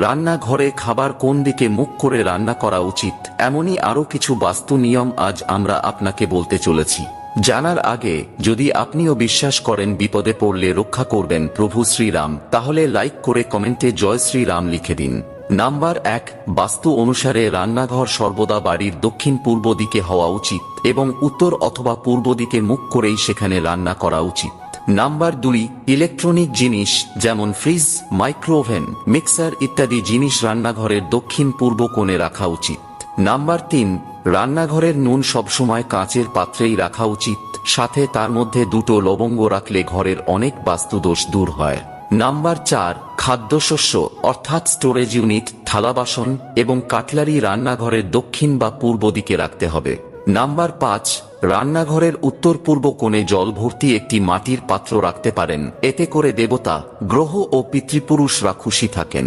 রান্নাঘরে খাবার কোন দিকে মুখ করে রান্না করা উচিত, এমনই আরো কিছু বাস্তু নিয়ম আজ আমরা আপনাকে বলতে চলেছি। জানার আগে যদি আপনিও বিশ্বাস করেন বিপদে পড়লে রক্ষা করবেন প্রভু শ্রীরাম, তাহলে লাইক করে কমেন্টে জয় শ্রীরাম লিখে দিন। নাম্বার 1, বাস্তু অনুসারে রান্নাঘর সর্বদা বাড়ির দক্ষিণ পূর্ব দিকে হওয়া উচিত এবং উত্তর অথবা পূর্ব দিকে মুখ করেই সেখানে রান্না করা উচিত। নাম্বার 2, ইলেকট্রনিক জিনিস যেমন ফ্রিজ, মাইক্রোওভেন, মিক্সার ইত্যাদি জিনিস রান্নাঘরের দক্ষিণ পূর্ব কোণে রাখা উচিত। নাম্বার 3, রান্নাঘরের নুন সবসময় কাঁচের পাত্রেই রাখা উচিত, সাথে তার মধ্যে 2টো লবঙ্গ রাখলে ঘরের অনেক বাস্তুদোষ দূর হয়। নাম্বার 4, খাদ্যশস্য অর্থাৎ স্টোরেজ ইউনিট, থালা বাসন এবং কাটলারি রান্নাঘরের দক্ষিণ বা পূর্ব দিকে রাখতে হবে। নাম্বার 5, রান্নাঘরের উত্তর পূর্ব কোণে জল ভর্তি একটি মাটির পাত্র রাখতে পারেন, এতে করে দেবতা, গ্রহ ও পিতৃপুরুষরা খুশি থাকেন।